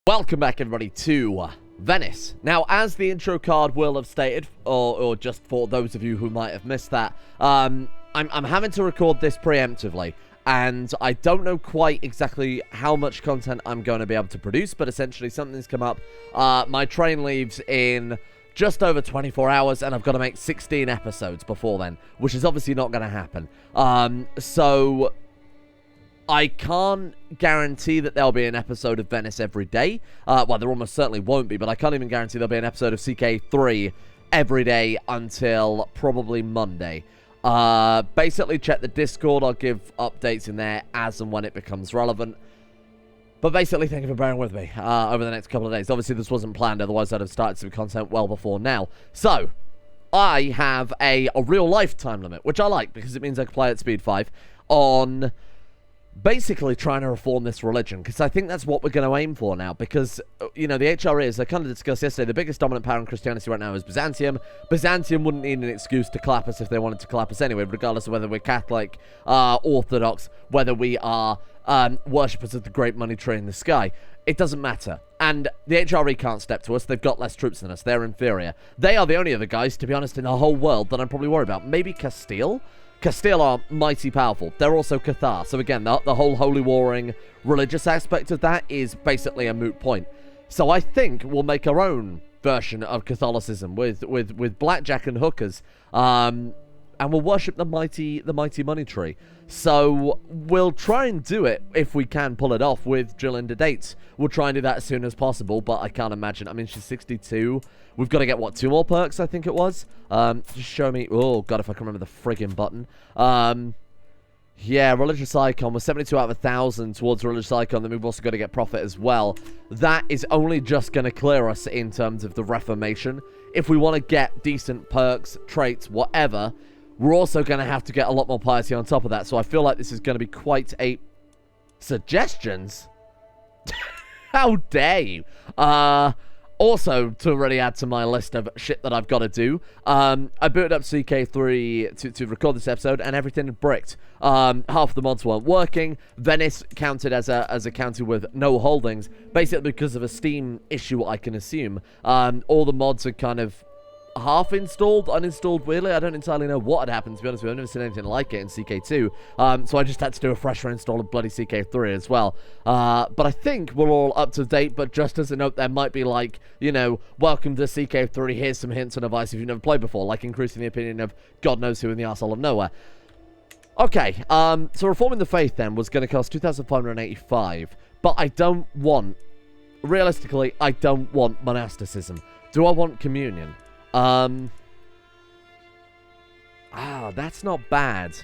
Welcome back, everybody, to Venice. Now, as the intro card will have stated, or just for those of you who might have missed that, I'm having to record this preemptively, and I don't know quite exactly how much content I'm going to be able to produce, but essentially something's come up. My train leaves in just over 24 hours, and I've got to make 16 episodes before then, which is obviously not going to happen. So I can't guarantee that there'll be an episode of Venice every day. Well, there almost certainly won't be, but I can't even guarantee there'll be an episode of CK3 every day until probably Monday. Basically, check the Discord. I'll give updates in there as and when it becomes relevant. But basically, thank you for bearing with me over the next couple of days. Obviously, this wasn't planned, otherwise I'd have started some content well before now. So, I have a real-life time limit, which I like, because it means I can play at speed 5, on basically trying to reform this religion, because I think that's what we're going to aim for now, because, you know, the HRE, as I kind of discussed yesterday, the biggest dominant power in Christianity right now is Byzantium. Byzantium wouldn't need an excuse to clap us if they wanted to clap us anyway, regardless of whether we're Catholic, Orthodox, whether we are worshippers of the great money tree in the sky. It doesn't matter. And the HRE can't step to us. They've got less troops than us. They're inferior. They are the only other guys, to be honest, in the whole world that I'm probably worried about. Maybe Castile? Castile are mighty powerful. They're also Cathar. So again, the whole holy warring religious aspect of that is basically a moot point. So I think we'll make our own version of Catholicism with blackjack and hookers. And we'll worship the mighty money tree. So we'll try and do it, if we can pull it off, with Gilded dates. We'll try and do that as soon as possible, but I can't imagine. I mean, she's 62. We've got to get, what, 2 more perks, I think it was? Just show me. Oh, God, if I can remember the friggin' button. Yeah, religious icon. We're 72 out of 1,000 towards religious icon. Then we've also got to get profit as well. That is only just going to clear us in terms of the reformation. If we want to get decent perks, traits, whatever, we're also going to have to get a lot more piety on top of that. So I feel like this is going to be quite a... Suggestions? How dare you? Also, to really add to my list of shit that I've got to do, I booted up CK3 to record this episode, and everything had bricked. Half of the mods weren't working. Venice counted as a county with no holdings, basically because of a Steam issue, I can assume. All the mods are kind of half installed, uninstalled, weirdly. I don't entirely know what had happened, to be honest with you. I've never seen anything like it in CK2. So I just had to do a fresh reinstall of bloody CK3 as well. But I think we're all up to date, but just as a note, there might be like, you know, welcome to CK3, here's some hints and advice if you've never played before, like increasing the opinion of God knows who in the arsehole of nowhere. Okay, so reforming the faith then was going to cost 2,585, but I don't want, realistically, I don't want monasticism. Do I want communion? That's not bad.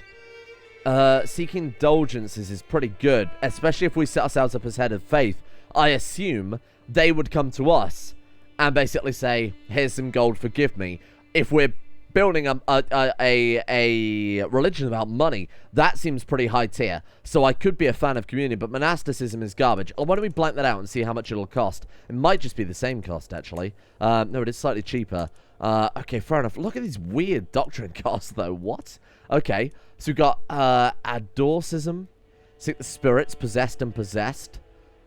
Seeking indulgences is pretty good, especially if we set ourselves up as head of faith. I assume they would come to us and basically say, here's some gold, forgive me. If we're building a religion about money, that seems pretty high tier. So I could be a fan of communion, but monasticism is garbage. Oh, why don't we blank that out and see how much it'll cost? It might just be the same cost, actually. No, it is slightly cheaper. Okay, fair enough. Look at these weird doctrine costs, though. What? Okay, so we've got Adorcism. Seek the spirits, possessed and possessed.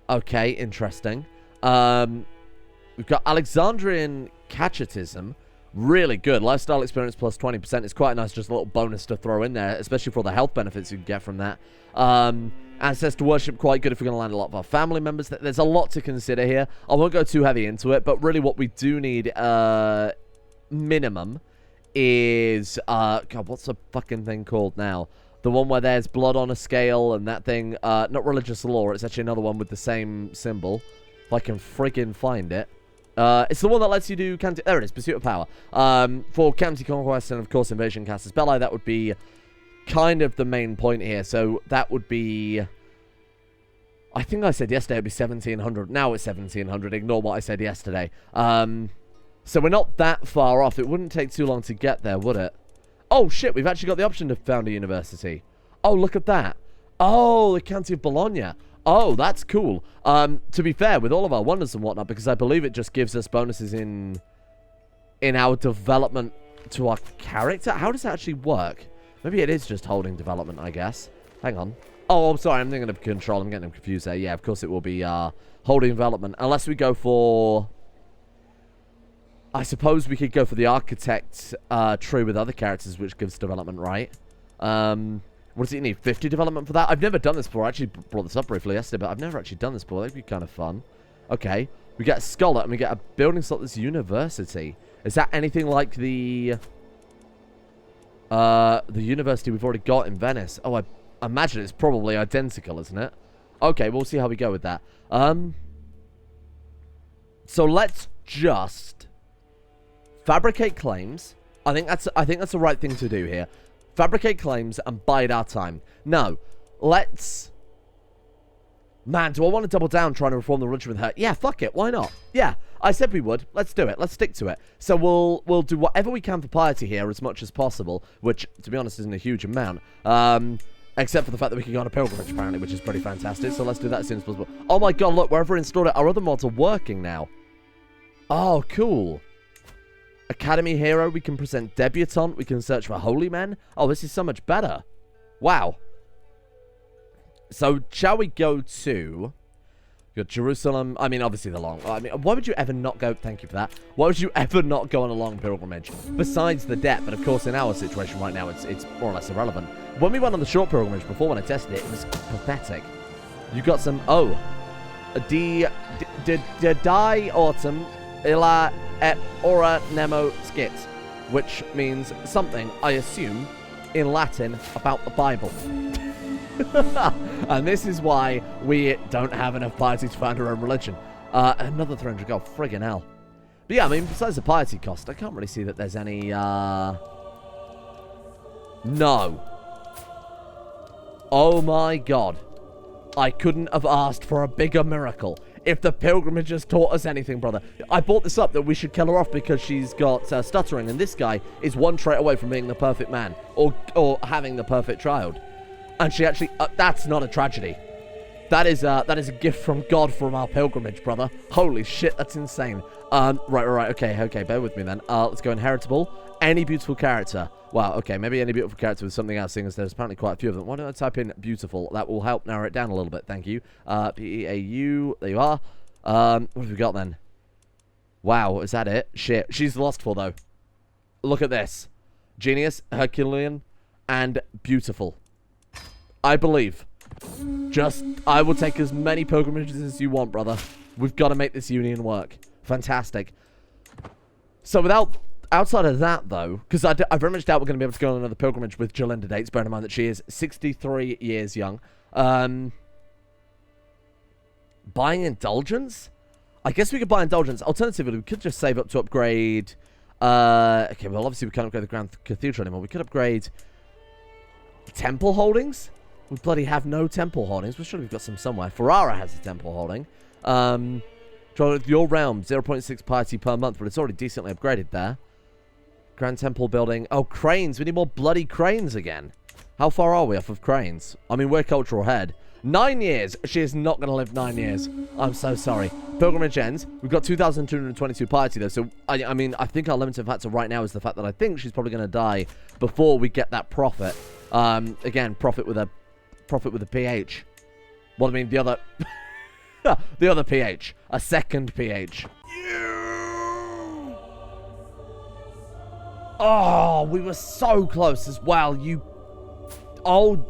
Okay, interesting. We've got Alexandrian Cachetism. Really good. Lifestyle experience plus 20%. It's quite nice, just a little bonus to throw in there, especially for all the health benefits you can get from that. Ancestor worship, quite good if we're going to land a lot of our family members. There's a lot to consider here. I won't go too heavy into it, but really what we do need, minimum, is, God, what's the fucking thing called now? The one where there's blood on a scale and that thing, not religious law, it's actually another one with the same symbol. If I can friggin' find it. It's the one that lets you do county... There it is, Pursuit of Power. For county conquest and, of course, invasion casus belli, that would be kind of the main point here. So that would be... I think I said yesterday it would be 1,700. Now it's 1,700. Ignore what I said yesterday. So we're not that far off. It wouldn't take too long to get there, would it? Oh, shit, we've actually got the option to found a university. Oh, look at that. Oh, the County of Bologna. Oh, that's cool. To be fair, with all of our wonders and whatnot, because I believe it just gives us bonuses in our development to our character. How does that actually work? Maybe it is just holding development, I guess. Hang on. Oh, I'm sorry. I'm thinking of control. I'm getting them confused there. Yeah, of course it will be holding development. Unless we go for... I suppose we could go for the architect tree with other characters, which gives development, right? What does it need? 50 development for that? I've never done this before. I actually brought this up briefly yesterday, but I've never actually done this before. That'd be kind of fun. Okay. We get a scholar, and we get a building slot that's university. Is that anything like the university we've already got in Venice? Oh, I imagine it's probably identical, isn't it? Okay, we'll see how we go with that. So let's just fabricate claims. I think that's the right thing to do here. Fabricate claims and bide our time. No, let's... Man, do I want to double down trying to reform the religion with her? Yeah, fuck it. Why not? Yeah, I said we would. Let's do it. Let's stick to it. So we'll do whatever we can for piety here as much as possible, which, to be honest, isn't a huge amount. Except for the fact that we can go on a pilgrimage, apparently, which is pretty fantastic. So let's do that as soon as possible. Oh my god, look, wherever I installed it, our other mods are working now. Oh, cool. Academy Hero, we can present Debutante, we can search for Holy Men. Oh, this is so much better. Wow. So, shall we go to... Jerusalem, I mean, obviously the long... I mean, why would you ever not go... Thank you for that. Why would you ever not go on a long pilgrimage? Besides the debt, but of course in our situation right now, it's more or less irrelevant. When we went on the short pilgrimage before, when I tested it, it was pathetic. You got some... Oh. Die autumn illa et ora nemo skit, which means something, I assume, in Latin about the Bible. And this is why we don't have enough piety to found our own religion. Another 300 gold, friggin' hell. But yeah, I mean, besides the piety cost, I can't really see that there's any, No. Oh my god. I couldn't have asked for a bigger miracle. If the pilgrimage has taught us anything, brother. I brought this up that we should kill her off because she's got stuttering, and this guy is one trait away from being the perfect man or having the perfect child. And she actually... that's not a tragedy. That is a gift from God from our pilgrimage, brother. Holy shit, that's insane. Right. Okay, bear with me then. Let's go inheritable. Any beautiful character. Wow, okay, maybe any beautiful character with something else, seeing as there's apparently quite a few of them. Why don't I type in beautiful? That will help narrow it down a little bit, thank you. P-E-A-U, there you are. What have we got then? Wow, is that it? Shit, she's lustful, though. Look at this. Genius, Herculean, and beautiful. I believe. I will take as many pilgrimages as you want, brother. We've got to make this union work. Fantastic. So outside of that, though, because I very much doubt we're going to be able to go on another pilgrimage with Jolinda dates, bearing in mind that she is 63 years young. Buying indulgence? I guess we could buy indulgence. Alternatively, we could just save up to upgrade... okay, well, obviously we can't upgrade the Grand Cathedral anymore. We could upgrade... temple holdings? We bloody have no temple holdings. We're sure we've got some somewhere. Ferrara has a temple holding. Your realm, 0.6 piety per month, but it's already decently upgraded there. Grand Temple building. Oh, cranes. We need more bloody cranes again. How far are we off of cranes? I mean, we're cultural head. 9 years. She is not going to live 9 years. I'm so sorry. Pilgrimage ends. We've got 2,222 piety, though. So, I mean, I think our limiting factor right now is the fact that I think she's probably going to die before we get that profit. Again, profit with a PH. Well, I mean, the other... the other PH. A second PH. Oh, we were so close as well, you old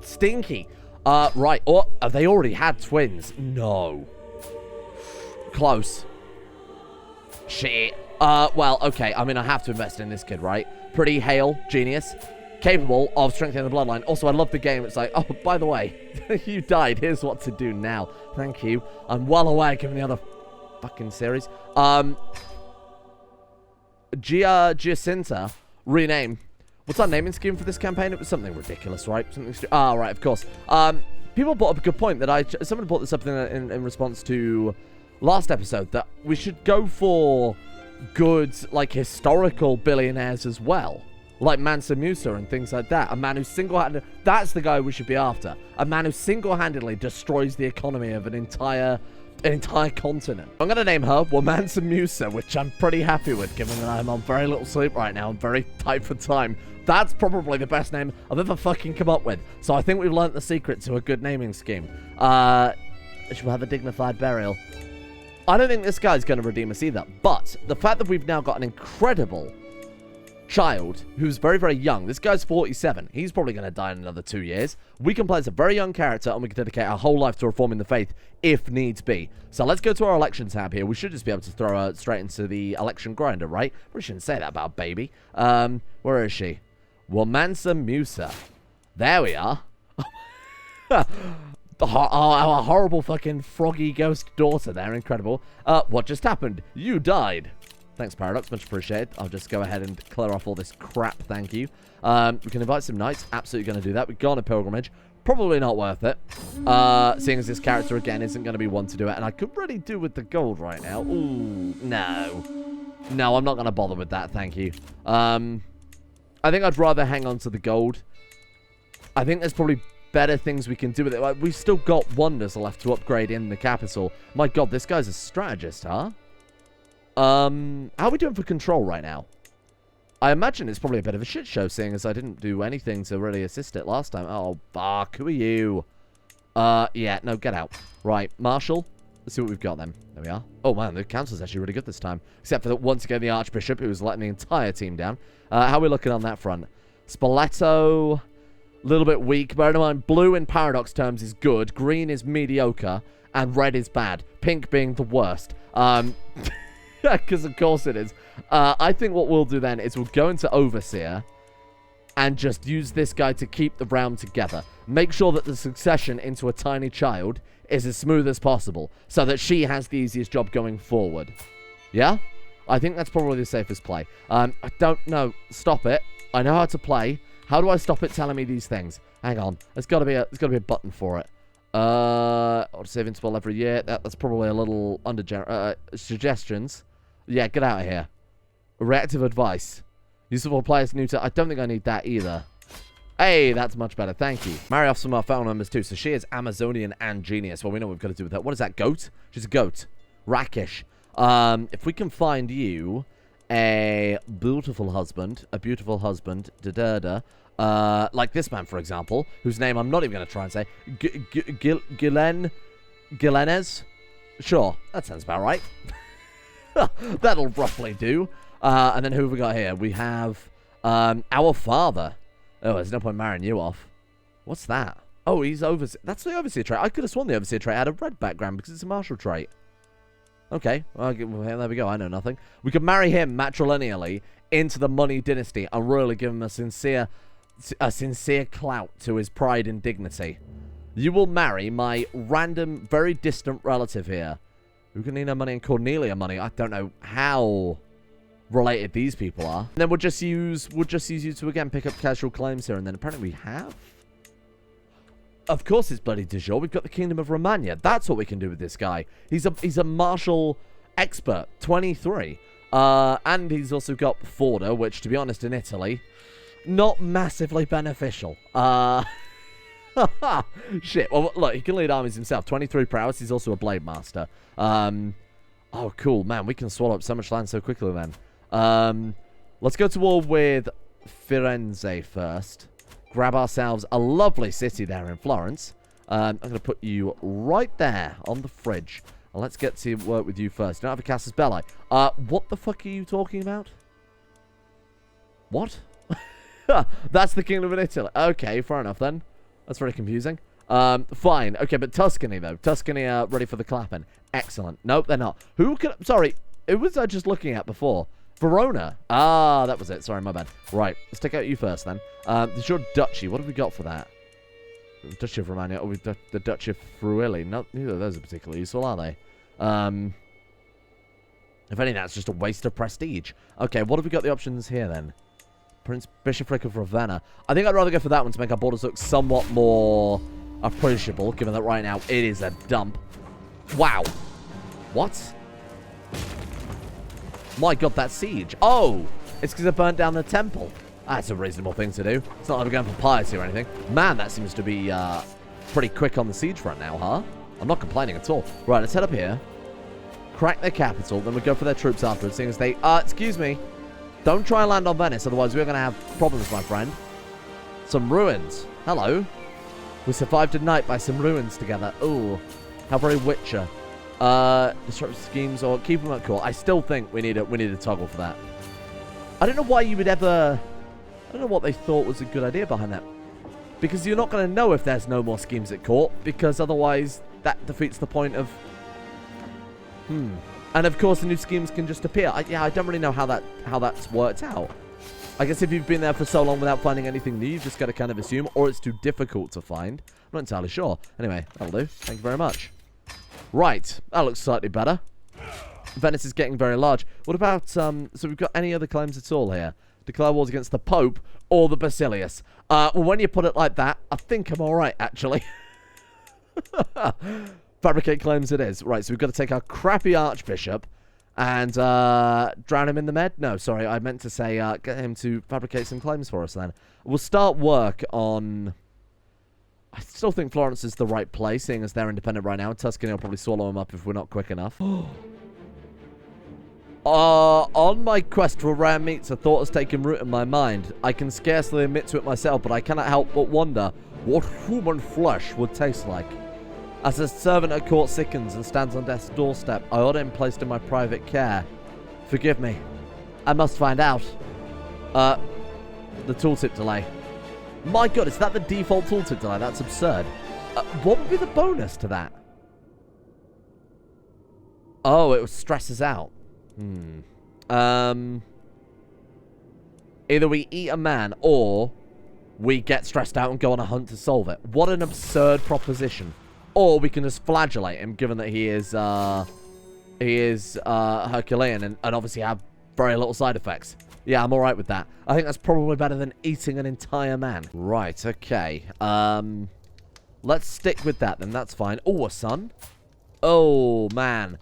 stinky. Right. Oh, have they already had twins? No. Close. Shit. Well, okay. I mean, I have to invest in this kid, right? Pretty hale, genius, capable of strengthening the bloodline. Also, I love the game. It's like, oh, by the way, you died. Here's what to do now. Thank you. I'm well aware given the other fucking series. Giacinta, rename. What's our naming scheme for this campaign? It was something ridiculous, right? Right, of course. People brought up a good point that someone brought this up in response to last episode, that we should go for good, like, historical billionaires as well. Like Mansa Musa and things like that. A man who single-handedly... That's the guy we should be after. A man who single-handedly destroys the economy of an entire an entire continent. I'm going to name her Womansa Musa, which I'm pretty happy with, given that I'm on very little sleep right now. I'm very tight for time. That's probably the best name I've ever fucking come up with. So I think we've learnt the secret to a good naming scheme. She'll have a dignified burial. I don't think this guy's going to redeem us either. But the fact that we've now got an incredible child who's very, very young. This guy's 47. He's probably going to die in another 2 years. We can play as a very young character, and we can dedicate our whole life to reforming the faith if needs be. So let's go to our election tab here. We should just be able to throw her straight into the election grinder, right? We shouldn't say that about a baby. Where is she? Womansa Musa. There we are. Our horrible fucking froggy ghost daughter there. Incredible. What just happened? You died. Thanks, Paradox. Much appreciated. I'll just go ahead and clear off all this crap. Thank you. We can invite some knights. Absolutely going to do that. We've gone a pilgrimage. Probably not worth it. Seeing as this character, again, isn't going to be one to do it. And I could really do with the gold right now. Ooh, no. No, I'm not going to bother with that. Thank you. I think I'd rather hang on to the gold. I think there's probably better things we can do with it. Like, we've still got wonders left to upgrade in the capital. My god, this guy's a strategist, huh? How are we doing for control right now? I imagine it's probably a bit of a shit show, seeing as I didn't do anything to really assist it last time. Oh, fuck. Who are you? Yeah, no, get out. Right, Marshal. Let's see what we've got then. There we are. Oh, man, the council's actually really good this time. Except for that once again, the Archbishop, who was letting the entire team down. How are we looking on that front? Spoleto, a little bit weak. Bear in mind, blue in Paradox terms is good. Green is mediocre. And red is bad. Pink being the worst. Because of course it is. I think what we'll do then is we'll go into Overseer and just use this guy to keep the realm together. Make sure that the succession into a tiny child is as smooth as possible so that she has the easiest job going forward. Yeah? I think that's probably the safest play. I don't know. Stop it. I know how to play. How do I stop it telling me these things? Hang on. There's got to be a button for it. Saving spell every year. That's probably a little under suggestions. Yeah, get out of here. Reactive advice. Useful players new to... I don't think I need that either. Hey, that's much better. Thank you. Marry off some of our fellow members too. So she is Amazonian and genius. Well, we know what we've got to do with that. What is that? Goat? She's a goat. Rakish. If we can find you a beautiful husband. A beautiful husband. Like this man, for example. Whose name I'm not even going to try and say. Gilenez? Sure. That sounds about right. That'll roughly do. And then who have we got here? We have our father. Oh, there's no point marrying you off. What's that? Oh, he's overseer. That's the overseer trait. I could have sworn the overseer trait had a red background because it's a martial trait. Okay, well, there we go. I know nothing. We could marry him matrilineally into the money dynasty and really give him a sincere clout to his pride and dignity. You will marry my random, very distant relative here. Who can need no money and Cornelia money? I don't know how related these people are. And then we'll just use you to again pick up casual claims here, and then apparently we have. Of course it's bloody de jure. We've got the Kingdom of Romagna. That's what we can do with this guy. He's a martial expert, 23. And he's also got Forda, which to be honest in Italy, not massively beneficial. Shit. Well, look, he can lead armies himself. 23 prowess. He's also a blade master. Oh, cool. Man, we can swallow up so much land so quickly then. Let's go to war with Firenze first. Grab ourselves a lovely city there in Florence. I'm going to put you right there on the fridge. And let's get to work with you first. You don't have a Casus Belli. What the fuck are you talking about? What? That's the Kingdom of Italy. Okay, fair enough then. That's very confusing. Fine. Okay, but Tuscany, though. Tuscany are ready for the clapping. Excellent. Nope, they're not. Sorry. Who was I just looking at before? Verona. Ah, that was it. Sorry, my bad. Right. Let's take out you first, then. There's your duchy. What have we got for that? Duchy of Romagna. Oh, we've got the Duchy of Friuli. Neither of those are particularly useful, are they? If anything, that's just a waste of prestige. Okay, what have we got the options here, then? Prince Bishopric of Ravenna. I think I'd rather go for that one to make our borders look somewhat more appreciable, given that right now it is a dump. Wow. What? My god, that siege. Oh, it's because I burnt down the temple. That's a reasonable thing to do. It's not like we're going for piety or anything. Man, that seems to be pretty quick on the siege front now, huh? I'm not complaining at all. Right, let's head up here. Crack their capital. Then we go for their troops afterwards, seeing as they... excuse me. Don't try and land on Venice, otherwise we're going to have problems, my friend. Some ruins. Hello. We survived a night by some ruins together. Ooh. How very Witcher. Disruptive schemes or keep them at cool. I still think we need a toggle for that. I don't know why you would ever... I don't know what they thought was a good idea behind that. Because you're not going to know if there's no more schemes at court, because otherwise that defeats the point of... And of course the new schemes can just appear. I don't really know how that's worked out. I guess if you've been there for so long without finding anything new, you've just got to kind of assume, or it's too difficult to find. I'm not entirely sure. Anyway, that'll do. Thank you very much. Right, that looks slightly better. Venice is getting very large. What about, so we've got any other claims at all here? Declare wars against the Pope or the Basilius. Well, when you put it like that, I think I'm alright, actually. Fabricate claims it is. Right, so we've got to take our crappy Archbishop and drown him in the med? No, sorry, I meant to say get him to fabricate some claims for us then. We'll start work on... I still think Florence is the right place, seeing as they're independent right now. Tuscany will probably swallow him up if we're not quick enough. On my quest for rare meats, a thought has taken root in my mind. I can scarcely admit to it myself, but I cannot help but wonder what human flesh would taste like. As a servant at court sickens and stands on death's doorstep, I order him placed in my private care. Forgive me. I must find out. The tooltip delay. My god, is that the default tooltip delay? That's absurd. What would be the bonus to that? Oh, it stresses out. Either we eat a man or we get stressed out and go on a hunt to solve it. What an absurd proposition. Or we can just flagellate him, given that he is Herculean and obviously have very little side effects. Yeah, I'm alright with that. I think that's probably better than eating an entire man. Right, okay. Let's stick with that then. That's fine. Oh, a son. Oh, man.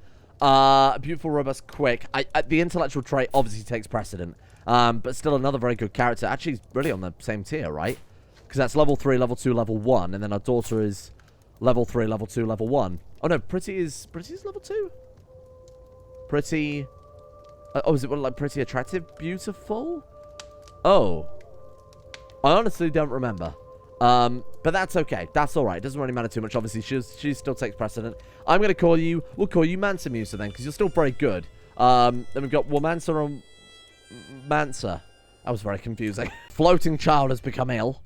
Beautiful, robust, quick. The intellectual trait obviously takes precedent. But still another very good character. Actually, he's really on the same tier, right? Because that's level 3, level 2, level 1. And then our daughter is level 3, level 2, level 1. Oh, no. Pretty is level 2? Pretty... oh, is it like pretty, attractive, beautiful? Oh. I honestly don't remember. But that's okay. That's alright. It doesn't really matter too much. Obviously, she still takes precedent. I'm going to call you... We'll call you Mansa Musa then, because you're still very good. Then we've got Womansa and Mansa. That was very confusing. Floating child has become ill.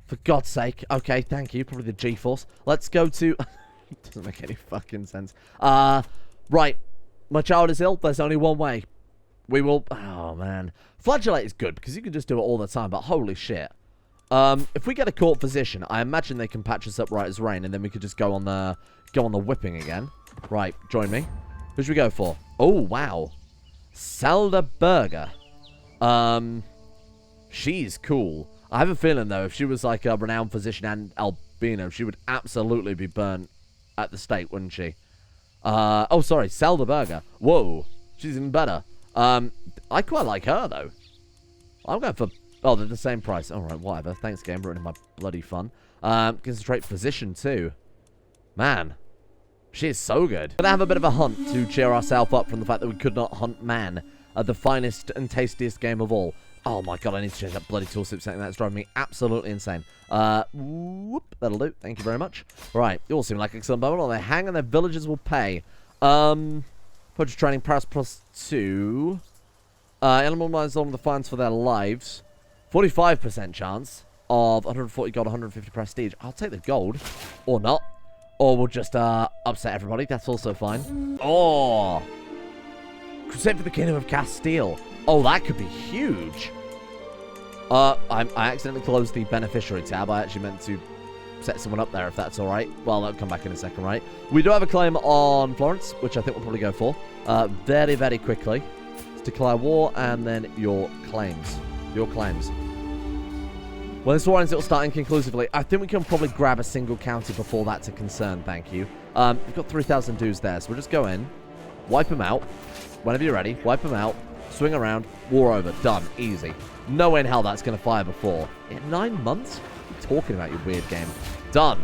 For God's sake. Okay, thank you. Probably the G-Force. Let's go to... Doesn't make any fucking sense. Right. My child is ill. There's only one way. We will... Oh, man. Flagellate is good, because you can just do it all the time, but holy shit. If we get a court physician, I imagine they can patch us up right as rain, and then we could just go on the whipping again. Right, join me. Who should we go for? Oh, wow. Zelda Burger. She's cool. I have a feeling, though, if she was like a renowned physician and albino, she would absolutely be burnt at the stake, wouldn't she? Oh, sorry, Zelda Burger. Whoa, she's even better. I quite like her, though. I'm going for... Oh, they're the same price. Alright, whatever. Thanks, game. Ruining my bloody fun. Concentrate position, too. Man. She is so good. Gonna have a bit of a hunt to cheer ourselves up from the fact that we could not hunt man. The finest and tastiest game of all. Oh my god, I need to change that bloody tooltip setting. That's driving me absolutely insane. Whoop. That'll do. Thank you very much. Right. You all seem like excellent bubble. They hang and their villagers will pay. Purchase training, Prowess +2. Animal minds on the fines for their lives. 45% chance of 140 gold, 150 prestige. I'll take the gold. Or not. Or we'll just upset everybody. That's also fine. Oh. Crusade for the Kingdom of Castile. Oh, that could be huge. I accidentally closed the beneficiary tab. I actually meant to set someone up there if that's all right. Well, that'll come back in a second, right? We do have a claim on Florence, which I think we'll probably go for. Very, very quickly. Let's declare war and then your claims. Your claims. When this war ends, it will start inconclusively. I think we can probably grab a single county before that's a concern, thank you. We've got 3,000 dues there, so we'll just go in, wipe them out. Whenever you're ready, wipe them out, swing around, war over, done, easy. No way in hell that's going to fire before. In 9 months? What are you talking about, you weird game? Done.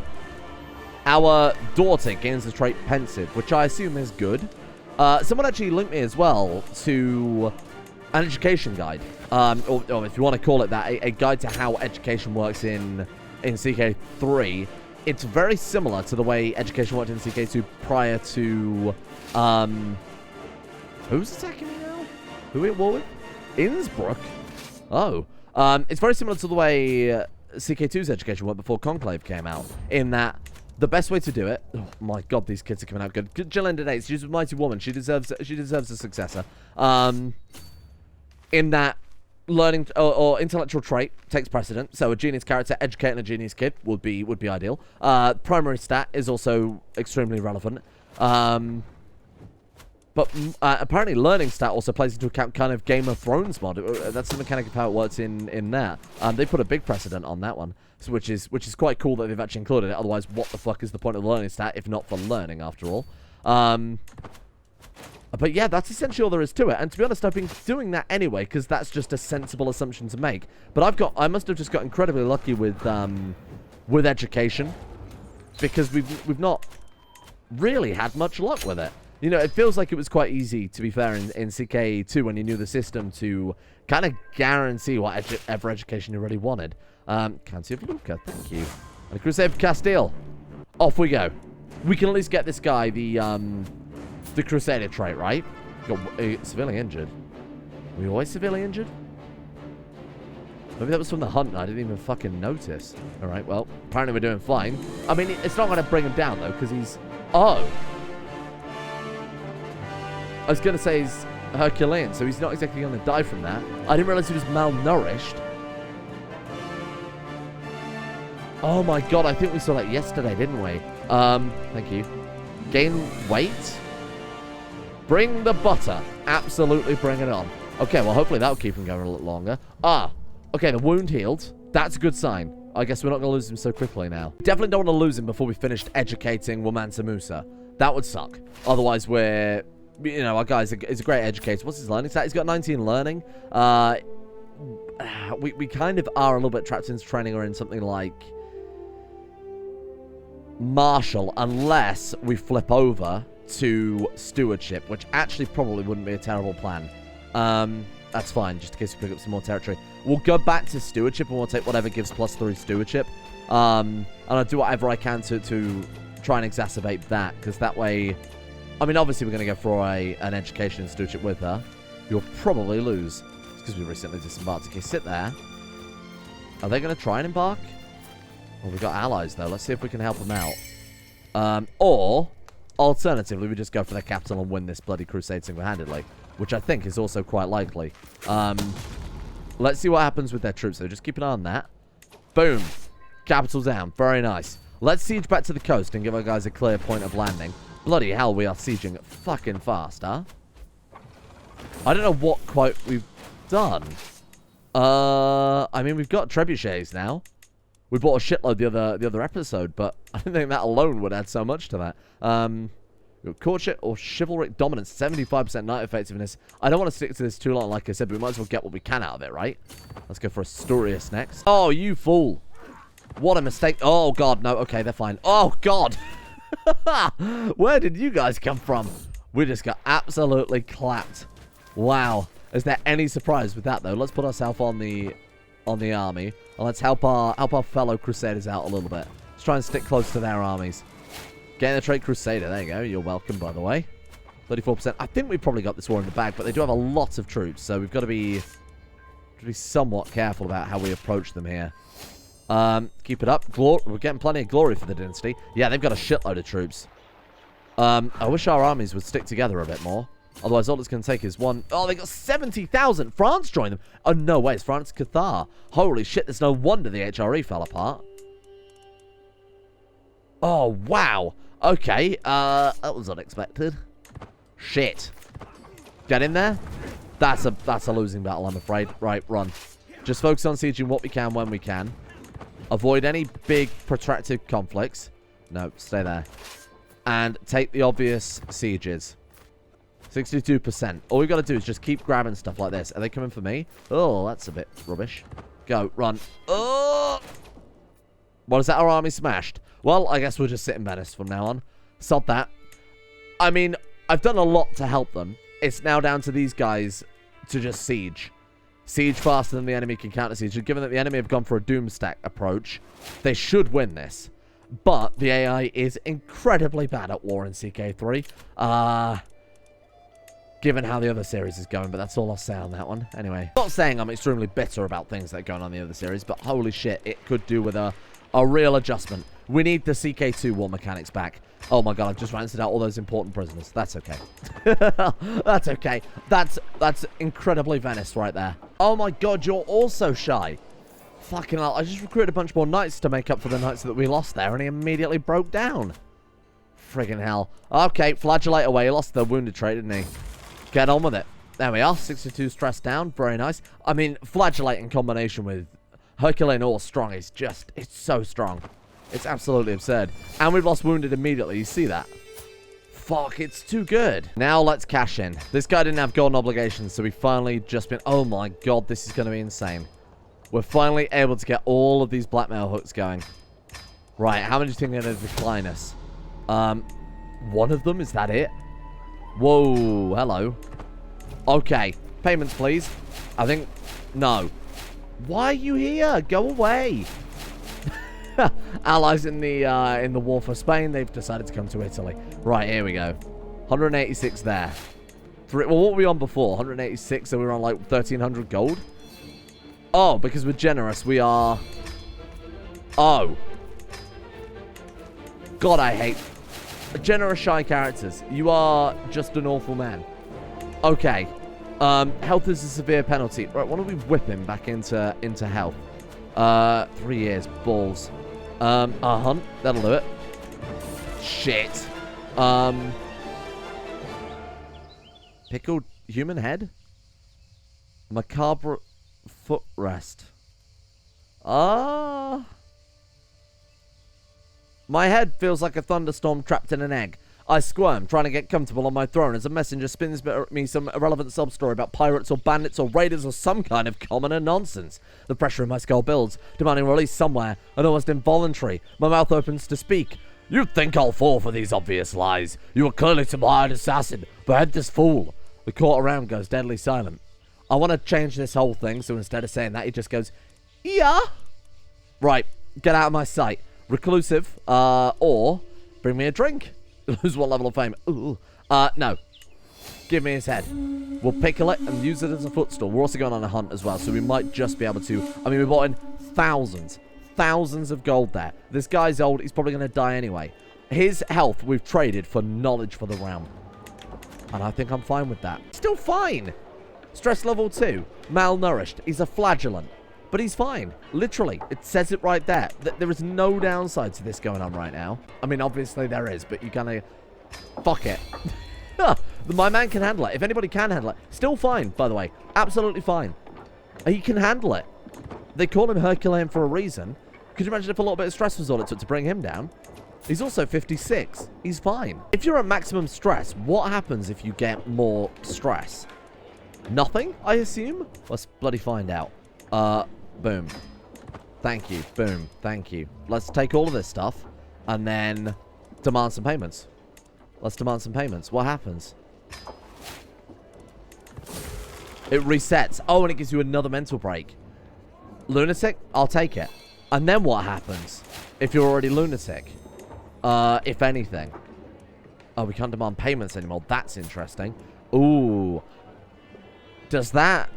Our daughter gains the trait Pensive, which I assume is good. Someone actually linked me as well to an education guide. Or if you want to call it that, a guide to how education works in CK3. It's very similar to the way education worked in CK2 prior to... who's attacking me now? Who are we at war with? Innsbruck? Oh. It's very similar to the way CK2's education worked before Conclave came out, in that the best way to do it... Oh my god, these kids are coming out good. Gilded 8, she's a mighty woman. She deserves a successor. In that learning or intellectual trait takes precedent. So a genius character educating a genius kid would be ideal. Primary stat is also extremely relevant. But apparently learning stat also plays into account kind of Game of Thrones mod. That's the mechanic of how it works in there. They put a big precedent on that one, so which is quite cool that they've actually included it. Otherwise, what the fuck is the point of the learning stat if not for learning, after all? But yeah, that's essentially all there is to it. And to be honest, I've been doing that anyway, because that's just a sensible assumption to make. But I must have just got incredibly lucky with education, because we've not really had much luck with it. You know, it feels like it was quite easy, to be fair, in CK2 when you knew the system to kind of guarantee whatever education you really wanted. County of Lucca, thank you. And a Crusade of Castile. Off we go. We can at least get this guy the Crusader trait, right? Got severely injured. Were you always severely injured? Maybe that was from the hunt and I didn't even fucking notice. Alright, well, apparently we're doing fine. I mean, it's not going to bring him down, though, because he's... Oh! I was going to say he's Herculean, so he's not exactly going to die from that. I didn't realize he was malnourished. Oh my god, I think we saw that yesterday, didn't we? Thank you. Gain weight? Bring the butter. Absolutely bring it on. Okay, well, hopefully that'll keep him going a little longer. Okay, the wound healed. That's a good sign. I guess we're not going to lose him so quickly now. Definitely don't want to lose him before we finished educating Womansa Musa. That would suck. Otherwise, we're... You know, our guy is a great educator. What's his learning stat? He's got 19 learning. We kind of are a little bit trapped into training her in something like martial, unless we flip over to stewardship, which actually probably wouldn't be a terrible plan. That's fine, just in case we pick up some more territory. We'll go back to stewardship and we'll take whatever gives +3 stewardship. And I'll do whatever I can to try and exacerbate that, because that way... I mean, obviously we're going to go for an education and stewardship with her. You'll probably lose, because we recently disembarked. Okay, sit there. Are they going to try and embark? Well, we've got allies, though. Let's see if we can help them out. Or, alternatively, we just go for the capital and win this bloody crusade single-handedly, which I think is also quite likely. Let's see what happens with their troops, though. Just keep an eye on that. Boom. Capital down. Very nice. Let's siege back to the coast and give our guys a clear point of landing. Bloody hell, we are sieging fucking fast, huh? I don't know what quite we've done. I mean, we've got trebuchets now. We bought a shitload the other episode, but I don't think that alone would add so much to that. We've got courtship or chivalric dominance, 75% knight effectiveness. I don't want to stick to this too long, like I said, but we might as well get what we can out of it, right? Let's go for Asturias next. Oh, you fool. What a mistake. Oh, God, no. Okay, they're fine. Oh, God. Where did you guys come from? We just got absolutely clapped. Wow. Is there any surprise with that, though? Let's put ourselves on the army, and let's help our fellow Crusaders out a little bit. Let's try and stick close to their armies. Getting the trait Crusader. There you go. You're welcome, by the way. 34%. I think we've probably got this war in the bag, but they do have a lot of troops, so we've got to be somewhat careful about how we approach them here. Keep it up. We're getting plenty of glory for the dynasty. Yeah, they've got a shitload of troops. I wish our armies would stick together a bit more. Otherwise, all it's going to take is one... Oh, they got 70,000. France joined them. Oh, no way. It's France Cathar. Holy shit. There's no wonder the HRE fell apart. Oh, wow. Okay. That was unexpected. Shit. Get in there. That's a losing battle, I'm afraid. Right, run. Just focus on sieging what we can when we can. Avoid any big protracted conflicts. No, stay there. And take the obvious sieges. 62%. All we've got to do is just keep grabbing stuff like this. Are they coming for me? Oh, that's a bit rubbish. Go, run. Oh! Well, is that our army smashed? Well, I guess we'll just sit in Venice from now on. Sod that. I mean, I've done a lot to help them. It's now down to these guys to just siege. Siege faster than the enemy can counter siege. And given that the enemy have gone for a doomstack approach, they should win this. But the AI is incredibly bad at war in CK3. Given how the other series is going, but that's all I'll say on that one. Anyway, not saying I'm extremely bitter about things that are going on in the other series, but holy shit, it could do with a real adjustment. We need the CK2 war mechanics back. Oh my god, I've just ranted out all those important prisoners. That's okay. That's okay. That's incredibly Venice right there. Oh my god, you're also shy. Fucking hell, I just recruited a bunch more knights to make up for the knights that we lost there, and he immediately broke down. Friggin' hell. Okay, flagellate away. He lost the wounded trait, didn't he? Get on with it. There we are. 62 stress down. Very nice. I mean, flagellate in combination with Herculean Ore strong is just... It's so strong. It's absolutely absurd. And we've lost wounded immediately. You see that? Fuck, it's too good. Now let's cash in. This guy didn't have golden obligations, so we finally just been... Oh my god, this is going to be insane. We're finally able to get all of these blackmail hooks going. Right, how many do you think are going to decline us? One of them? Is that it? Whoa, hello. Okay, payments please. I think... No. Why are you here? Go away. Allies in the war for Spain, they've decided to come to Italy. Right, here we go. 186 there. Well, what were we on before? 186, so we were on like 1,300 gold? Oh, because we're generous, we are... Oh. God, I hate... Generous shy characters. You are just an awful man. Okay. Health is a severe penalty. Right, why don't we whip him back into health? 3 years. Balls. A hunt. That'll do it. Shit. Pickled human head? Macabre footrest. My head feels like a thunderstorm trapped in an egg. I squirm, trying to get comfortable on my throne as a messenger spins me some irrelevant sub-story about pirates or bandits or raiders or some kind of commoner nonsense. The pressure in my skull builds, demanding release somewhere, and almost involuntary. My mouth opens to speak. You'd think I'll fall for these obvious lies. You were clearly some hired assassin. Behead this fool. The court around goes deadly silent. I want to change this whole thing, so instead of saying that, he just goes, yeah. Right, get out of my sight. Reclusive, or bring me a drink. Lose one level of fame. Ooh. No. Give me his head. We'll pickle it and use it as a footstool. We're also going on a hunt as well, so we might just be able to... I mean, we bought in thousands of gold there. This guy's old. He's probably going to die anyway. His health, we've traded for knowledge for the realm. And I think I'm fine with that. Still fine. Stress level 2. Malnourished. He's a flagellant. But he's fine. Literally. It says it right there. There is no downside to this going on right now. I mean, obviously there is, but you kind of... Fuck it. My man can handle it. If anybody can handle it. Still fine, by the way. Absolutely fine. He can handle it. They call him Herculean for a reason. Could you imagine if a little bit of stress was all it took to bring him down? He's also 56. He's fine. If you're at maximum stress, what happens if you get more stress? Nothing, I assume? Let's bloody find out. Boom. Thank you. Boom. Thank you. Let's take all of this stuff and then demand some payments. Let's demand some payments. What happens? It resets. Oh, and it gives you another mental break. Lunatic? I'll take it. And then what happens if you're already lunatic? If anything. Oh, we can't demand payments anymore. That's interesting. Ooh. Does that...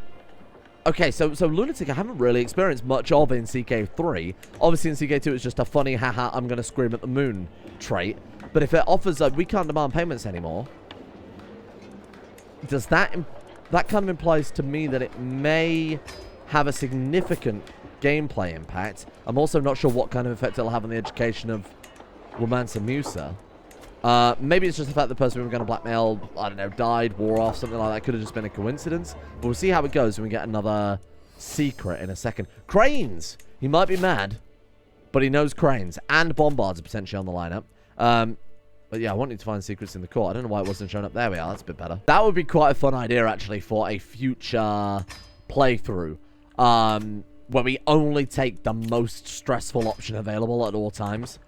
Okay, so Lunatic I haven't really experienced much of in CK3. Obviously in CK2 it's just a funny, haha, I'm going to scream at the moon trait. But if it offers, we can't demand payments anymore, does that... That kind of implies to me that it may have a significant gameplay impact. I'm also not sure what kind of effect it'll have on the education of Womansa Musa. Maybe it's just the fact the person we were going to blackmail, I don't know, died, wore off, something like that. Could have just been a coincidence. But we'll see how it goes when we get another secret in a second. Cranes! He might be mad, but he knows cranes. And bombards are potentially on the lineup. But yeah, I want you to find secrets in the court. I don't know why it wasn't showing up. There we are. That's a bit better. That would be quite a fun idea, actually, for a future playthrough. where we only take the most stressful option available at all times.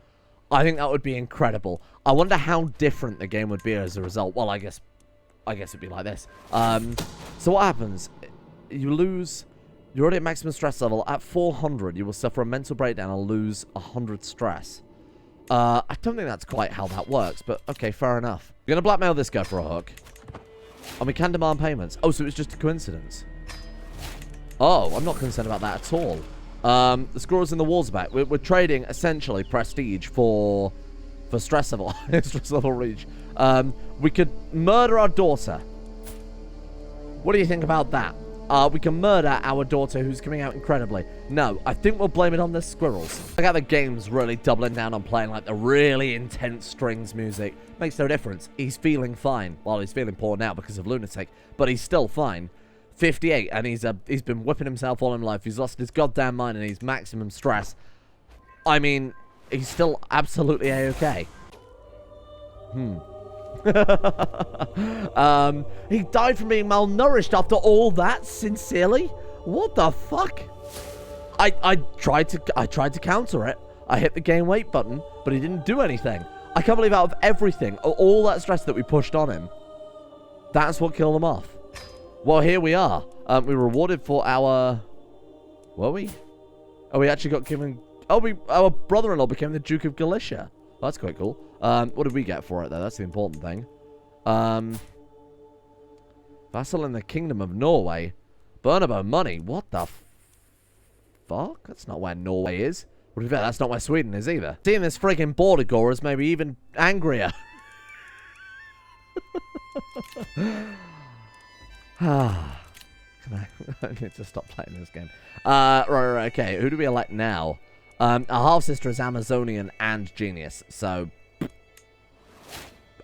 I think that would be incredible. I wonder how different the game would be as a result. Well, I guess it'd be like this. So what happens? You lose... You're already at maximum stress level. At 400, you will suffer a mental breakdown and lose 100 stress. I don't think that's quite how that works, but okay, fair enough. We're going to blackmail this guy for a hook. And we can demand payments. Oh, so it's just a coincidence. Oh, I'm not concerned about that at all. The scrolls in the walls are back. We're trading, essentially, prestige for stress level. Stress level reach. We could murder our daughter. What do you think about that? We can murder our daughter, who's coming out incredibly. No, I think we'll blame it on the squirrels. Look how the game's really doubling down on playing like the really intense strings music. Makes no difference. He's feeling fine. Well, he's feeling poor now because of lunatic, but he's still fine. 58, and he's been whipping himself all in life. He's lost his goddamn mind, and he's maximum stress. I mean, he's still absolutely A-okay. He died from being malnourished after all that, sincerely? What the fuck? I tried to counter it. I hit the gain weight button, but he didn't do anything. I can't believe out of everything, all that stress that we pushed on him, that's what killed him off. Well, here we are. We were rewarded for our... Were we? Oh, we actually got given... Oh, our brother-in-law became the Duke of Galicia. Oh, that's quite cool. What did we get for it, though? That's the important thing. Vassal in the Kingdom of Norway. Bernabo money. What the fuck? That's not where Norway is. What do you bet? That's not where Sweden is either. Seeing this freaking border gore is maybe even angrier. I need to stop playing this game. Right, okay. Who do we elect now? Our half-sister is Amazonian and genius, so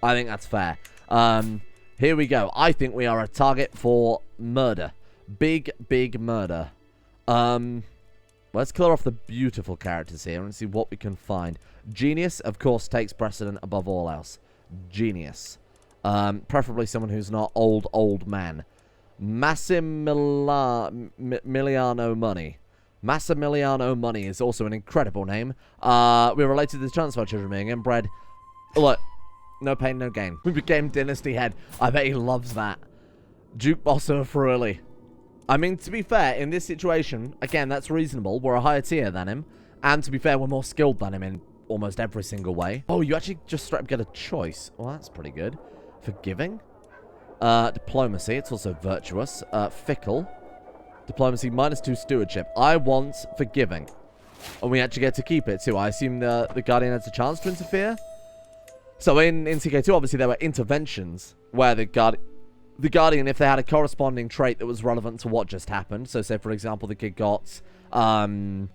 I think that's fair. Here we go. I think we are a target for murder. Big murder. Let's clear off the beautiful characters here and see what we can find. Genius, of course, takes precedent above all else. Genius. Preferably someone who's not old man. Massimiliano Money. Massimiliano Money is also an incredible name. We're related to the Chancellor children being inbred. Look, no pain, no gain. We became Dynasty Head. I bet he loves that. Duke Bosso Friuli. I mean, to be fair, in this situation, again, that's reasonable. We're a higher tier than him. And to be fair, we're more skilled than him in almost every single way. Oh, you actually just straight up get a choice. Well, that's pretty good. Forgiving. Diplomacy. It's also virtuous. Fickle. Diplomacy, -2 stewardship. I want forgiving. And we actually get to keep it, too. I assume the Guardian has a chance to interfere. So in CK2, obviously, there were interventions where the Guardian, if they had a corresponding trait that was relevant to what just happened. So, say, for example, the kid got... oh,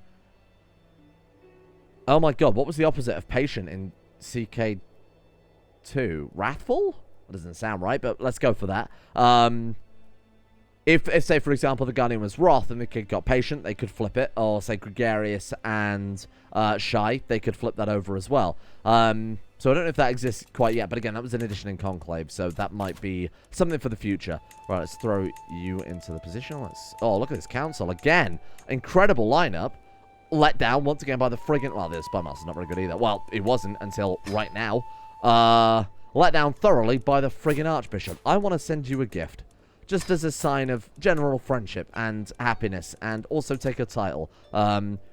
my God. What was the opposite of patient in CK2? Wrathful? That doesn't sound right, but let's go for that. If, say, for example, the Guardian was Wrath and the kid got Patient, they could flip it. Or, say, Gregarious and Shy, they could flip that over as well. So I don't know if that exists quite yet. But again, that was an addition in Conclave, so that might be something for the future. Right, let's throw you into the position. Oh, look at this council. Again, incredible lineup. Let down once again by the friggin'... Well, the Spymaster's not very good either. Well, it wasn't until right now. Let down thoroughly by the friggin' Archbishop. I want to send you a gift. Just as a sign of general friendship and happiness, and also take a title.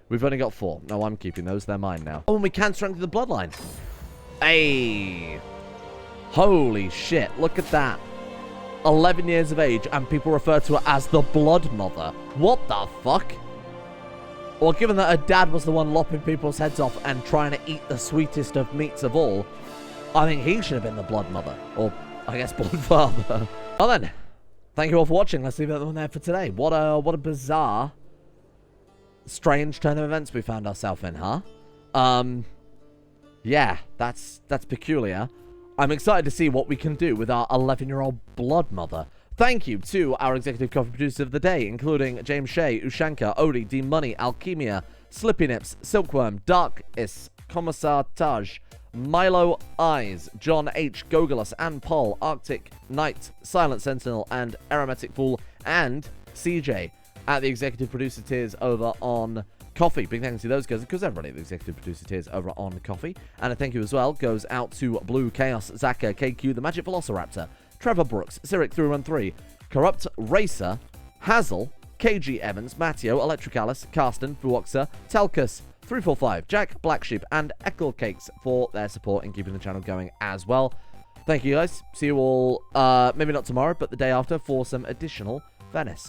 We've only got 4. No, I'm keeping those. They're mine now. Oh, and we can strengthen the bloodline. Hey. Holy shit. Look at that. 11 years of age, and people refer to her as the Bloodmother. What the fuck? Well, given that her dad was the one lopping people's heads off and trying to eat the sweetest of meats of all, I think he should have been the Bloodmother. Or, I guess, Bloodfather. Well then. Thank you all for watching. Let's leave that one there for today. What a bizarre, strange turn of events we found ourselves in, huh? Yeah, that's peculiar. I'm excited to see what we can do with our 11-year-old Bloodmother. Thank you to our executive coffee producers of the day, including James Shea, Ushanka, Odie, D Money, Alchemia, Slippy Nips, Silkworm, Dark Is, Commissar Taj, Milo Eyes, John H, Gogolus, and Paul, Arctic Knight, Silent Sentinel, and Aromatic Fool, and CJ. at the executive producer tiers over on Coffee. Big thanks to those guys, because everybody at the executive producer tiers over on Coffee. And a thank you as well goes out to Blue Chaos, Zaka, KQ, the Magic Velociraptor, Trevor Brooks, Cyric313, Corrupt Racer, Hazel, KG Evans, Matteo, Electricalis, Karsten, Fuoxa, Telkus, 345, Jack, Black Sheep, and Eckle Cakes for their support in keeping the channel going as well. Thank you guys. See you all, maybe not tomorrow, but the day after for some additional Venice.